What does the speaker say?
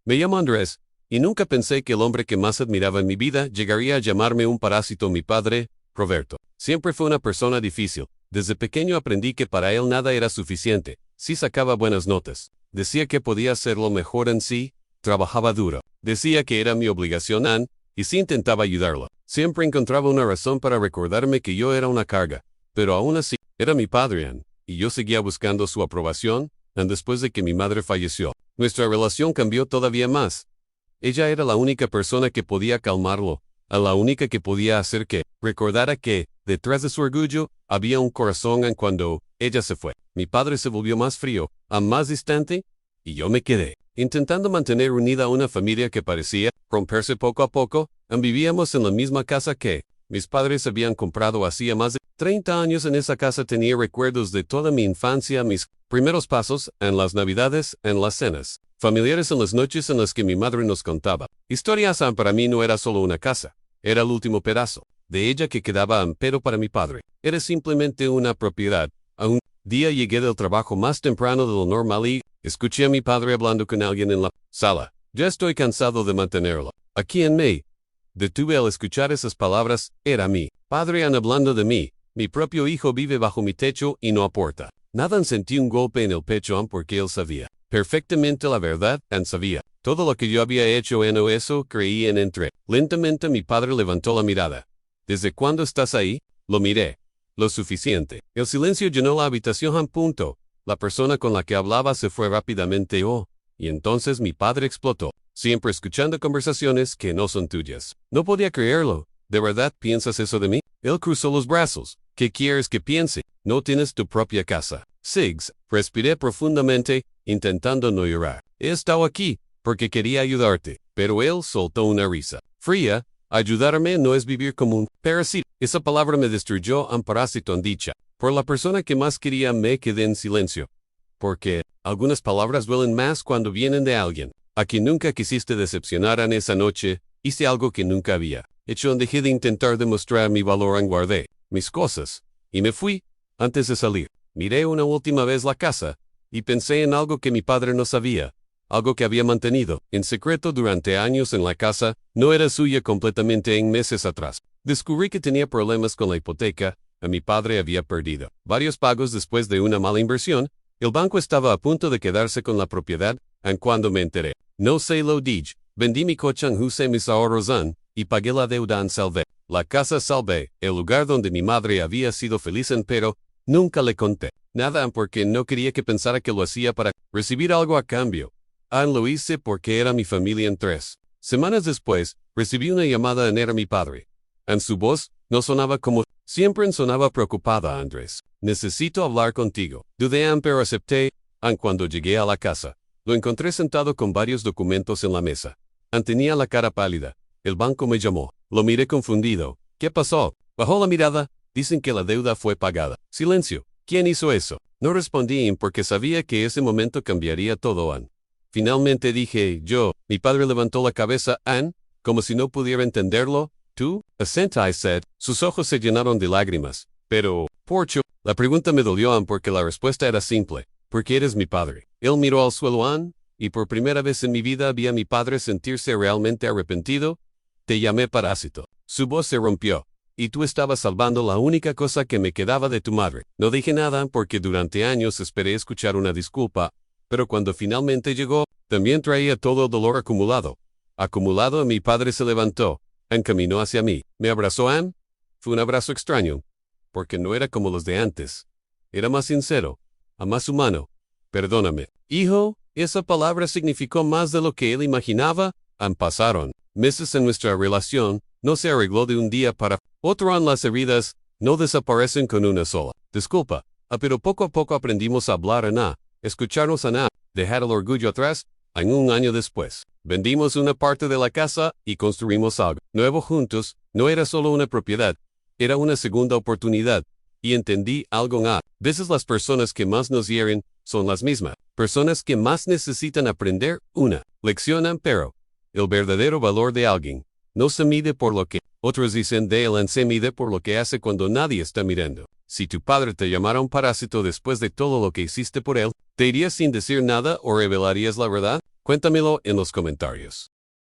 Me llamo Andrés, y nunca pensé que el hombre que más admiraba en mi vida llegaría a llamarme un parásito. Mi padre, Roberto, siempre fue una persona difícil. Desde pequeño aprendí que para él nada era suficiente. Si sacaba buenas notas, decía que podía hacerlo mejor en sí, trabajaba duro. Decía que era mi obligación y sí intentaba ayudarlo. Siempre encontraba una razón para recordarme que yo era una carga. Pero aún así, era mi padre, y yo seguía buscando su aprobación, después de que mi madre falleció. Nuestra relación cambió todavía más. Ella era la única persona que podía calmarlo, la única que podía hacer que recordara que, detrás de su orgullo, había un corazón. Cuando ella se fue, mi padre se volvió más frío, más distante, y yo me quedé, intentando mantener unida una familia que parecía romperse poco a poco. Vivíamos en la misma casa que mis padres habían comprado hacía más de 30 años. En esa casa tenía recuerdos de toda mi infancia, mis primeros pasos, en las navidades, en las cenas familiares, en las noches en las que mi madre nos contaba historias. Para mí no era solo una casa, era el último pedazo de ella que quedaba. Pero para mi padre, era simplemente una propiedad. Un día llegué del trabajo más temprano de lo normal y escuché a mi padre hablando con alguien en la sala. Ya estoy cansado de mantenerlo aquí en mí. Detuve al escuchar esas palabras. Era mi padre hablando de mí. Mi propio hijo vive bajo mi techo y no aporta nada. Sentí un golpe en el pecho porque él sabía perfectamente la verdad. Sabía todo lo que yo había hecho. Eso creí. Entré. Lentamente mi padre levantó la mirada. ¿Desde cuándo estás ahí? Lo miré. Lo suficiente. El silencio llenó la habitación. La persona con la que hablaba se fue rápidamente. Y entonces mi padre explotó. Siempre escuchando conversaciones que no son tuyas. No podía creerlo. ¿De verdad piensas eso de mí? Él cruzó los brazos. ¿Qué quieres que piense? No tienes tu propia casa. Siggs, respiré profundamente, intentando no llorar. He estado aquí porque quería ayudarte. Pero él soltó una risa fría. Ayudarme no es vivir como un parásito. Esa palabra me destruyó. Parásito dicha por la persona que más quería. Me quedé en silencio. Porque algunas palabras duelen más cuando vienen de alguien a quien nunca quisiste decepcionar. En esa noche, hice algo que nunca había hecho. Dejé de intentar demostrar mi valor. Guardé mis cosas y me fui. Antes de salir, miré una última vez la casa y pensé en algo que mi padre no sabía, algo que había mantenido en secreto durante años. En la casa no era suya completamente. En meses atrás, descubrí que tenía problemas con la hipoteca. Mi padre había perdido varios pagos después de una mala inversión. El banco estaba a punto de quedarse con la propiedad. Cuando me enteré, no se lo dije. Vendí mi coche, usé mis ahorros y pagué la deuda. Salvé la casa, salvé el lugar donde mi madre había sido feliz. Pero nunca le conté nada porque no quería que pensara que lo hacía para recibir algo a cambio. Lo hice porque era mi familia. 3 semanas después, recibí una llamada. Era mi padre. Su voz no sonaba como siempre, sonaba preocupada. Andrés, necesito hablar contigo. Dudé, pero acepté. Cuando llegué a la casa, lo encontré sentado con varios documentos en la mesa. Tenía la cara pálida. El banco me llamó. Lo miré confundido. ¿Qué pasó? Bajó la mirada. Dicen que la deuda fue pagada. Silencio. ¿Quién hizo eso? No respondí porque sabía que ese momento cambiaría todo. Finalmente dije, yo. Mi padre levantó la cabeza. Como si no pudiera entenderlo. ¿Tú? Asent, I said. Sus ojos se llenaron de lágrimas. Pero, Porcho, la pregunta me dolió porque la respuesta era simple. Porque eres mi padre. Él miró al suelo y por primera vez en mi vida vi a mi padre sentirse realmente arrepentido. Te llamé parásito. Su voz se rompió. Y tú estabas salvando la única cosa que me quedaba de tu madre. No dije nada porque durante años esperé escuchar una disculpa, pero cuando finalmente llegó, también traía todo el dolor acumulado. Mi padre se levantó, caminó hacia mí, me abrazó. Fue un abrazo extraño, porque no era como los de antes. Era más sincero, más humano. Perdóname, hijo, esa palabra significó más de lo que él imaginaba. Pasaron meses en nuestra relación, no se arregló de un día para otro. Las heridas no desaparecen con una sola disculpa. Pero poco a poco aprendimos a hablar, escucharnos, dejar el orgullo atrás. Un año después, vendimos una parte de la casa y construimos algo nuevo juntos. No era solo una propiedad, era una segunda oportunidad. Y entendí algo. A veces las personas que más nos hieren son las mismas personas que más necesitan aprender una lección. Pero el verdadero valor de alguien no se mide por lo que otros dicen de él, se mide por lo que hace cuando nadie está mirando. Si tu padre te llamara un parásito después de todo lo que hiciste por él, ¿te irías sin decir nada o revelarías la verdad? Cuéntamelo en los comentarios.